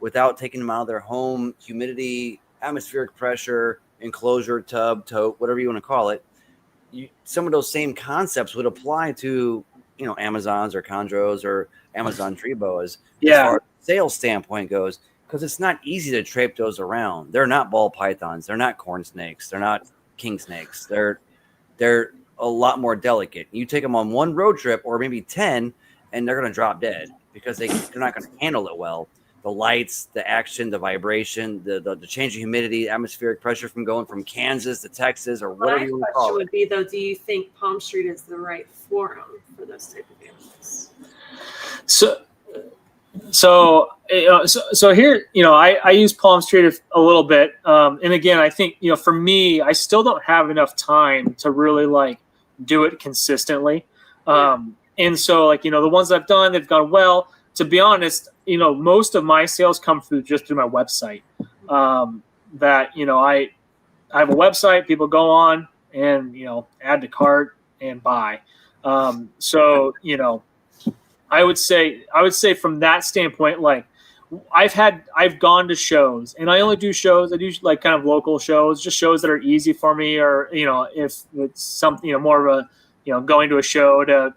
without taking them out of their home, humidity, atmospheric pressure, enclosure, tub, tote, whatever you want to call it, some of those same concepts would apply to, Amazons or chondros or Amazon tree boas as far as sales standpoint goes, because it's not easy to drape those around. They're not ball pythons. They're not corn snakes. They're not king snakes. They're a lot more delicate. You take them on one road trip or maybe 10 and they're going to drop dead because they're not going to handle it well. The lights, the action, the vibration, the change of humidity, atmospheric pressure from going from Kansas to Texas or whatever you want to call it. Would be, though, do you think Palm Street is the right forum for those type of animals? So here, I use Palm Street a little bit. And again, I think, for me, I still don't have enough time to really do it consistently. And so the ones I've done, they've gone well. To be honest, most of my sales come through my website. That, I have a website, people go on and, add to cart and buy. So, I would say from that standpoint, I've gone to shows and I only do shows. I do kind of local shows, just shows that are easy for me, or, if it's something, more of a, going to a show to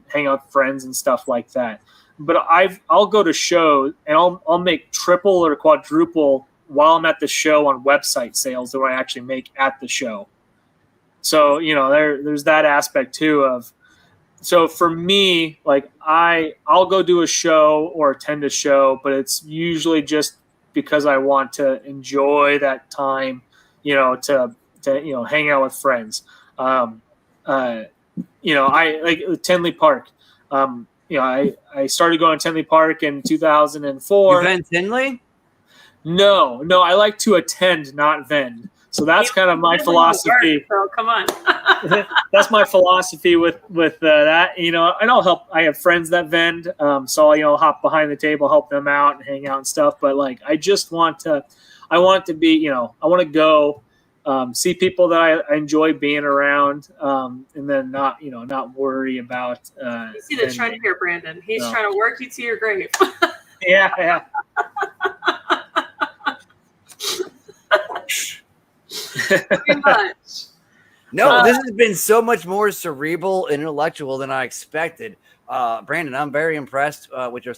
hang out with friends and stuff like that. But I'll go to shows and I'll make triple or quadruple while I'm at the show on website sales than what I actually make at the show. So, there's that aspect too of, so for me, I'll go do a show or attend a show, but it's usually just because I want to enjoy that time, to hang out with friends. I like Tinley Park. I started going to Tinley Park in 2004. You vend Tinley? No, I like to attend, not vend. So that's kind of my philosophy. So come on. That's my philosophy with that. And I'll help. I have friends that vend, so I'll hop behind the table, help them out, and hang out and stuff. But I just want to. I want to be. I want to go see people that I enjoy being around, and then not worry about. You see the trend here, Brandon. He's trying to work you to your grave. Yeah. Pretty much. No, this has been so much more cerebral and intellectual than I expected. Brandon, I'm very impressed with your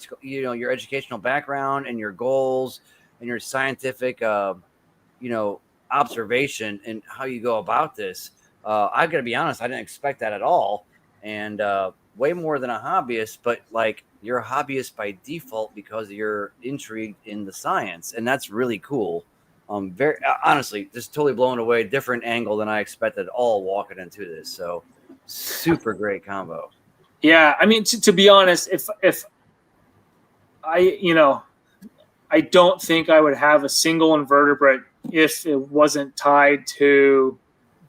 educational background and your goals and your scientific observation and how you go about this. I've got to be honest, I didn't expect that at all. And way more than a hobbyist, but you're a hobbyist by default because you're intrigued in the science, and that's really cool. Very honestly, just totally blown away. Different angle than I expected. All walking into this, so super great combo. Yeah, I mean, to be honest, if I don't think I would have a single invertebrate if it wasn't tied to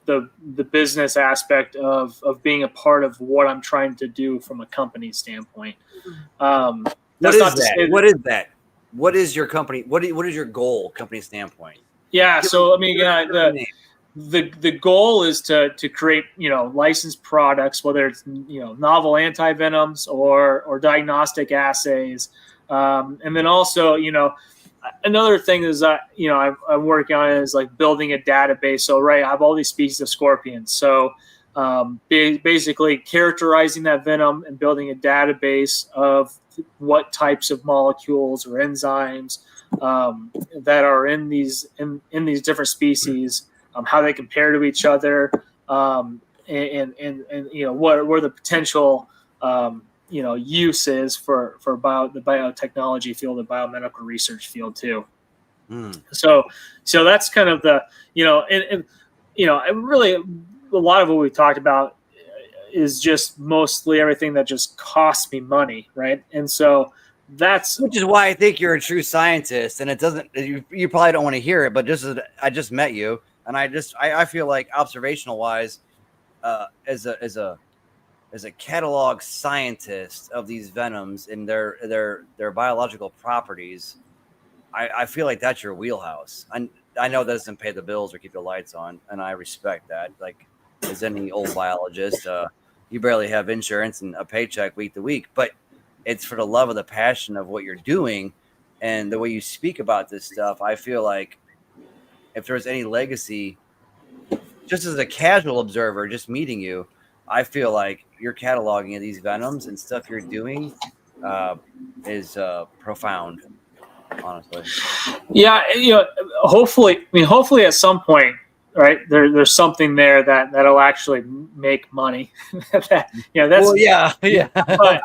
the business aspect of being a part of what I'm trying to do from a company standpoint. What is that? What is your company? What is your goal, company standpoint? Yeah, so I mean, the goal is to create licensed products, whether it's novel antivenoms or diagnostic assays, and then also another thing is that I'm working on is building a database. So I have all these species of scorpions. So basically characterizing that venom and building a database of what types of molecules or enzymes that are in these different species, how they compare to each other, and what the potential uses for the biotechnology field, the biomedical research field too. So that's kind of the, and really a lot of what we talked about is just mostly everything that just costs me money, right? And so which is why I think you're a true scientist, and it doesn't, you probably don't want to hear it, but I just met you, and I feel like observational wise, as a catalog scientist of these venoms and their biological properties, I feel like that's your wheelhouse. I know that doesn't pay the bills or keep the lights on, and I respect that. Like, as any old biologist, you barely have insurance and a paycheck week to week, but it's for the love of the passion of what you're doing and the way you speak about this stuff. I feel like if there's any legacy, just as a casual observer, just meeting you, I feel like your cataloging of these venoms and stuff you're doing is profound, honestly. Yeah, hopefully at some point, right, there's something there that'll actually make money. That's well, yeah. But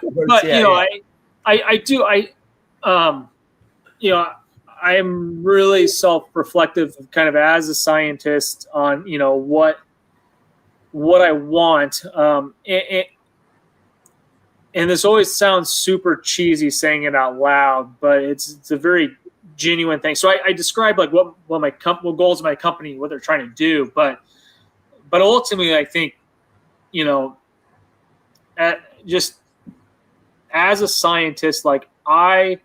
I'm really self-reflective, kind of as a scientist, on what I want. And this always sounds super cheesy saying it out loud, but it's a very genuine thing. So I describe like what goals of my company, what they're trying to do, but ultimately I think, just as a scientist, like I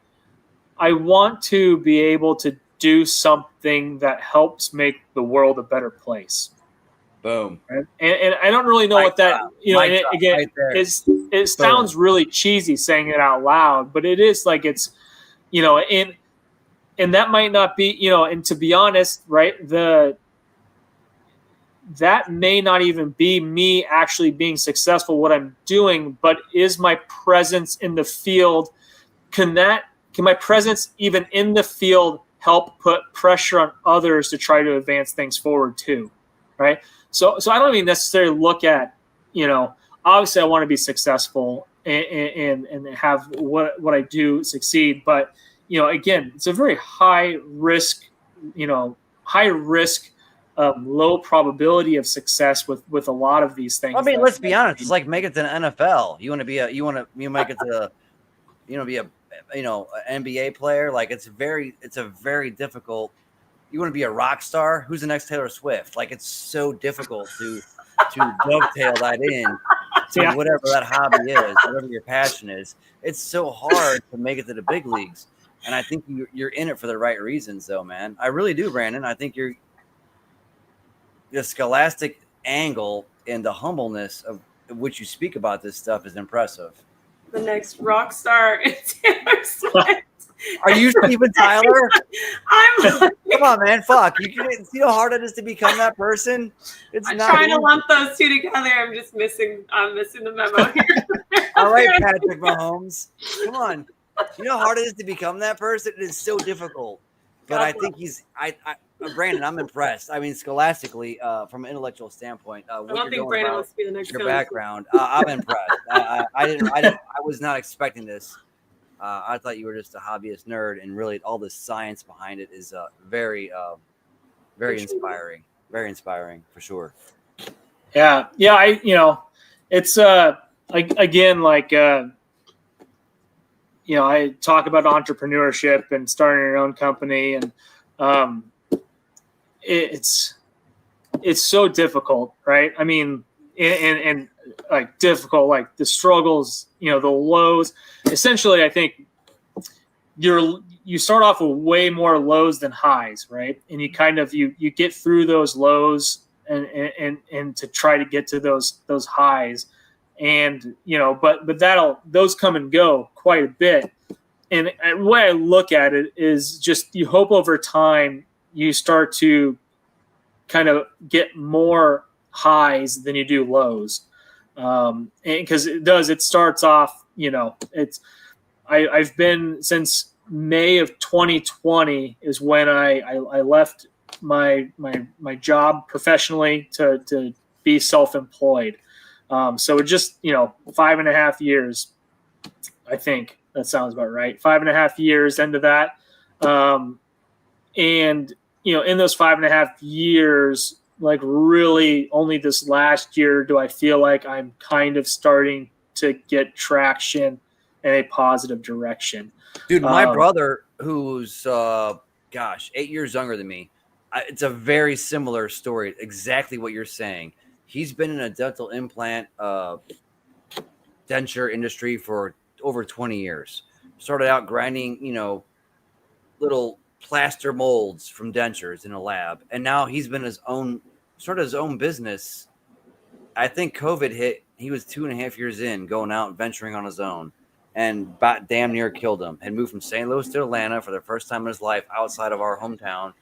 want to be able to do something that helps make the world a better place. Boom. Right? And I don't really know what that, again, it sounds really cheesy saying it out loud, but it is like it's, and that might not be, and to be honest, right, that may not even be me actually being successful what I'm doing, but is my presence in the field, can my presence even in the field help put pressure on others to try to advance things forward too, right? So I don't even necessarily look at, obviously I want to be successful and have what I do succeed, but again, it's a very high risk, low probability of success with a lot of these things. I mean, let's be honest. It's like make it to the NFL. You make it to, be a, an NBA player. Like it's a very difficult. You want to be a rock star. Who's the next Taylor Swift? Like it's so difficult to dovetail that in to whatever that hobby is, whatever your passion is. It's so hard to make it to the big leagues. And I think you're in it for the right reasons, though, man. I really do, Brandon. I think the scholastic angle and the humbleness of which you speak about this stuff is impressive. The next rock star is Taylor Swift. Are you Steven Tyler? Come on, man. Fuck. You see how hard it is to become that person? I'm trying to lump those two together. I'm missing the memo here. All right, Patrick Mahomes. Come on. You know how hard it is to become that person? It is so difficult. But I think Brandon, I'm impressed. I mean, scholastically, from an intellectual standpoint, I don't think Brandon wants to be the next your background. I'm impressed. I was not expecting this. I thought you were just a hobbyist nerd, and really, all the science behind it is very inspiring. Very inspiring for sure. Yeah. It's again like. I talk about entrepreneurship and starting your own company, and it's so difficult, right? I mean, and like difficult, like the struggles, the lows. Essentially, I think you start off with way more lows than highs, right? And you kind of you get through those lows and to try to get to those highs. And but those come and go quite a bit. And the way I look at it is just you hope over time you start to kind of get more highs than you do lows, and because it starts off, I've been since May of 2020 is when I left my job professionally to be self-employed. So it just, 5.5 years, I think that sounds about right. 5.5 years into that. And, in those 5.5 years, like really only this last year do I feel like I'm kind of starting to get traction in a positive direction. Dude, my brother, who's 8 years younger than me, it's a very similar story. Exactly what you're saying. He's been in a dental implant denture industry for over 20 years. Started out grinding, little plaster molds from dentures in a lab, and now he's been started his own business. I think COVID hit. He was 2.5 years in, going out and venturing on his own, and about damn near killed him. Had moved from St. Louis to Atlanta for the first time in his life outside of our hometown,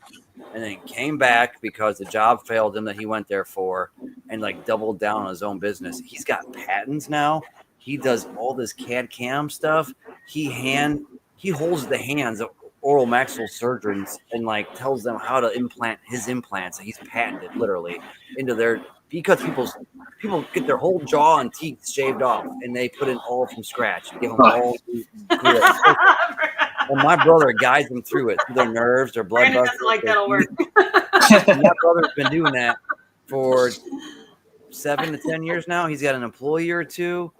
and then came back because the job failed him that he went there for, and like doubled down on his own business. He's got patents now. He does all this CAD CAM stuff. He holds the hands of oral maxillary surgeons and like tells them how to implant his implants. He's patented literally into their, because people get their whole jaw and teeth shaved off and they put it all from scratch. Give them all good. And my brother guides them through it, through their nerves, their blood vessels. Like that'll work. My brother's been doing that for 7 to 10 years now. He's got an employee or two.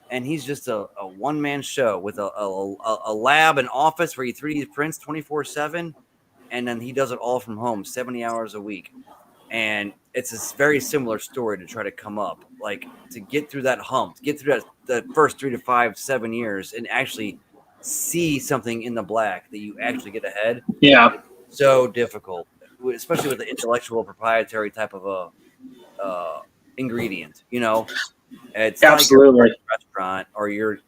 And he's just a one-man show with a lab and office where he 3D prints 24/7, and then he does it all from home, 70 hours a week. And it's a very similar story to try to come up, like to get through that hump, to get through the first 3 to 5, 7 years, and actually see something in the black that you actually get ahead. Yeah, so difficult, especially with the intellectual proprietary type of a ingredient, It's absolutely like a restaurant, or you're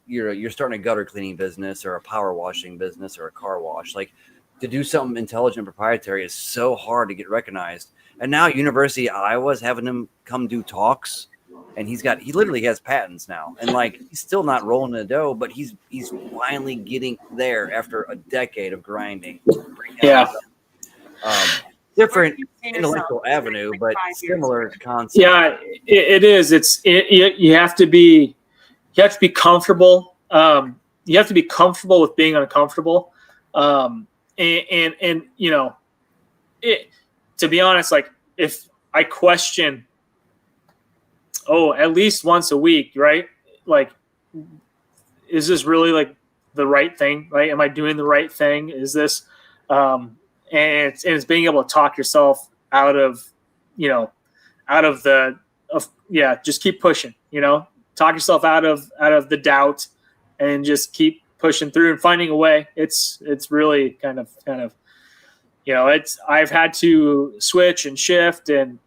starting a gutter cleaning business, or a power washing business, or a car wash. Like, to do something intelligent, proprietary is so hard to get recognized. And now University of Iowa is having him come do talks, and he literally has patents now. And like, he's still not rolling the dough, but he's finally getting there after a decade of grinding. Yeah. Different intellectual avenue, but similar concept. Yeah, it is. You have to be comfortable. You have to be comfortable with being uncomfortable. To be honest, like if I question, at least once a week, right? Like, is this really like the right thing? Right? Am I doing the right thing? Is this, and it's being able to talk yourself out of just keep pushing, talk yourself out of the doubt and just keep pushing through and finding a way. It's really kind of, I've had to switch and shift and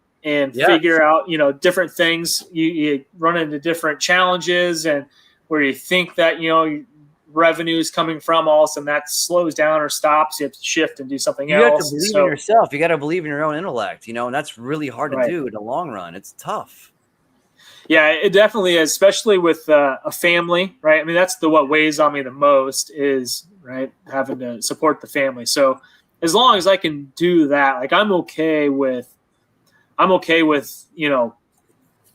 figure out, different things. You run into different challenges, and where you think that, revenue is coming from, all of a sudden that slows down or stops. You have to shift and do something else. You have to believe in yourself. You got to believe in your own intellect, and that's really hard to do in the long run. It's tough. Yeah, it definitely is, especially with a family, right? I mean, that's what weighs on me the most is, right, having to support the family. So as long as I can do that, like I'm okay with,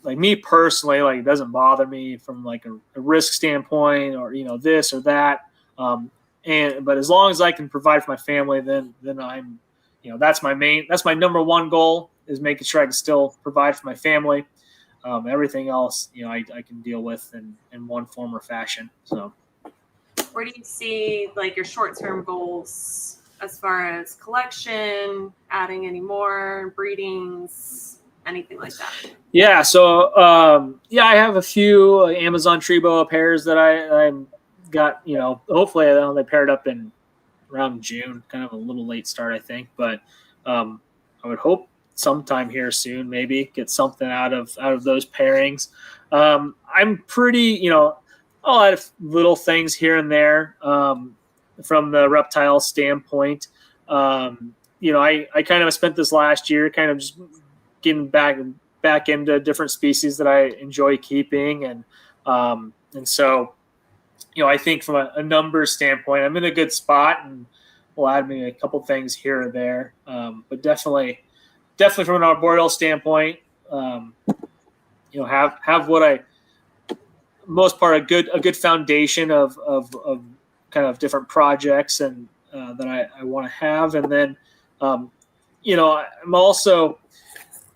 like me personally, like it doesn't bother me from like a risk standpoint or, this or that. But as long as I can provide for my family, then I'm, that's my number one goal, is making sure I can still provide for my family. Everything else, I can deal with in one form or fashion. So Where do you see like your short-term goals as far as collection, adding any more breedings, anything like that? Yeah. So, I have a few Amazon tree boa pairs that I got, hopefully they paired up in around June, kind of a little late start, I think, but, I would hope sometime here soon, maybe get something out of those pairings. I'm pretty, I'll add little things here and there, from the reptile standpoint. I kind of spent this last year kind of just getting back into different species that I enjoy keeping. And so, I think from a numbers standpoint, I'm in a good spot, and we'll add maybe a couple things here or there. But definitely from an arboreal standpoint, have what I, most part, a good foundation of kind of different projects and that I want to have. And then You know, I'm also,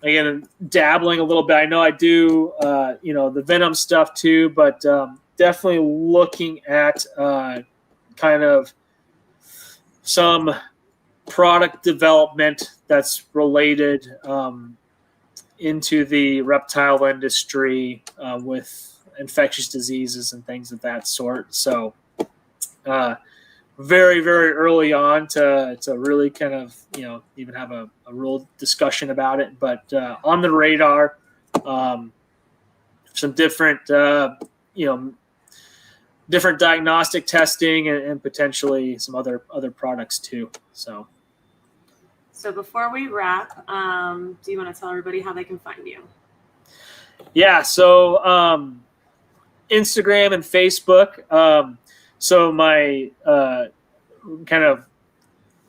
again, dabbling a little bit. I know I do, you know, the venom stuff too, but definitely looking at kind of some product development that's related into the reptile industry with infectious diseases and things of that sort. So very, very early on to really kind of, you know, even have a real discussion about it. But on the radar, some different, you know, different diagnostic testing and potentially some other products too. So before we wrap, do you want to tell everybody how they can find you? Yeah. So Instagram and Facebook. So my kind of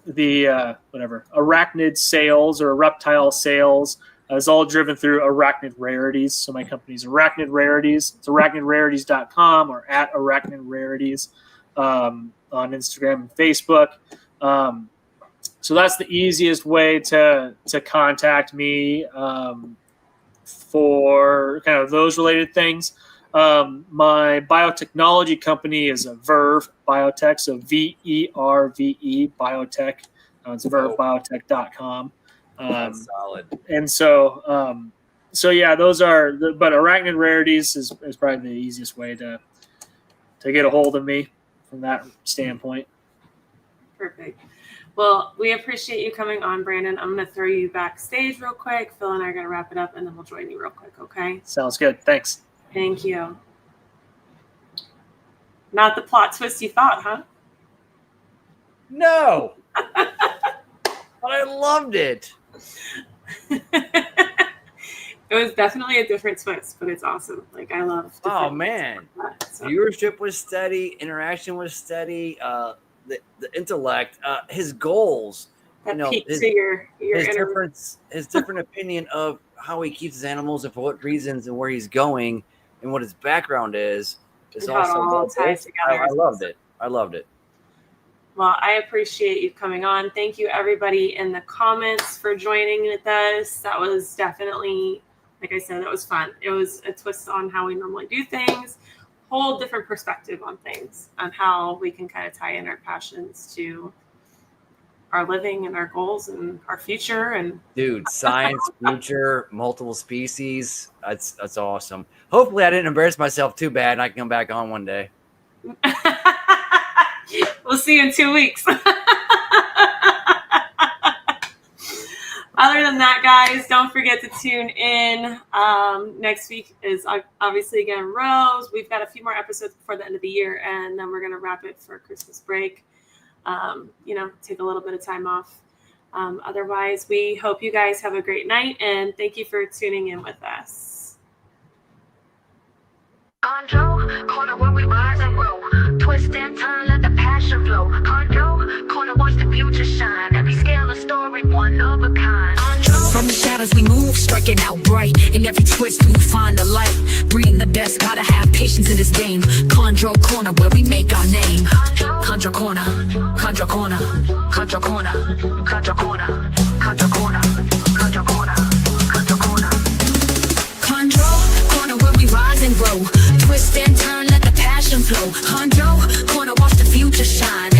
the whatever arachnid sales or reptile sales is all driven through Arachnid Rarities. So my company's Arachnid Rarities. It's arachnidrarities.com or at Arachnid Rarities on Instagram and Facebook. So that's the easiest way to contact me for kind of those related things. My biotechnology company is a Verve Biotech, so VERVE Biotech. It's vervebiotech.com. That's solid. And so, yeah, those are. But Arachnid Rarities is probably the easiest way to get a hold of me from that standpoint. Perfect. Well, we appreciate you coming on, Brandon. I'm going to throw you backstage real quick. Phil and I are going to wrap it up, and then we'll join you real quick, okay? Sounds good. Thanks. Thank you. Not the plot twist you thought, huh? No. But I loved it. It was definitely a different twist, but it's awesome. Like, I love. Oh man, so. Viewership was steady, interaction was steady. The intellect, his goals. That you know, peaks to your his different opinion of how he keeps his animals and for what reasons and where he's going and what his background is also all ties together. I loved it. I loved it. Well, I appreciate you coming on. Thank you, everybody in the comments, for joining with us. That was definitely, like I said, that was fun. It was a twist on how we normally do things, whole different perspective on things, on how we can kind of tie in our passions to our living and our goals and our future. And dude, science, future, multiple species. That's awesome. Hopefully I didn't embarrass myself too bad and I can come back on one day. We'll see you in 2 weeks. Other than that, guys, don't forget to tune in. Next week is obviously again Rose. We've got a few more episodes before the end of the year, and then we're going to wrap it for Christmas break. You know, take a little bit of time off. Otherwise, we hope you guys have a great night, and thank you for tuning in with us. Chondro, corner where we rise and grow. Twist and turn, let the passion flow. Chondro, corner watch the future shine. Every scale a story, one of a kind. Chondro. From the shadows we move, striking out bright. In every twist we find the light. Breeding the best, gotta have patience in this game. Chondro corner where we make our name. Chondro corner, Chondro corner, Chondro corner, Chondro corner, Chondro corner, Chondro corner, Chondro corner. Chondro corner where we rise and grow. Twist and turn, let the passion flow. Chondro corner, watch the future shine.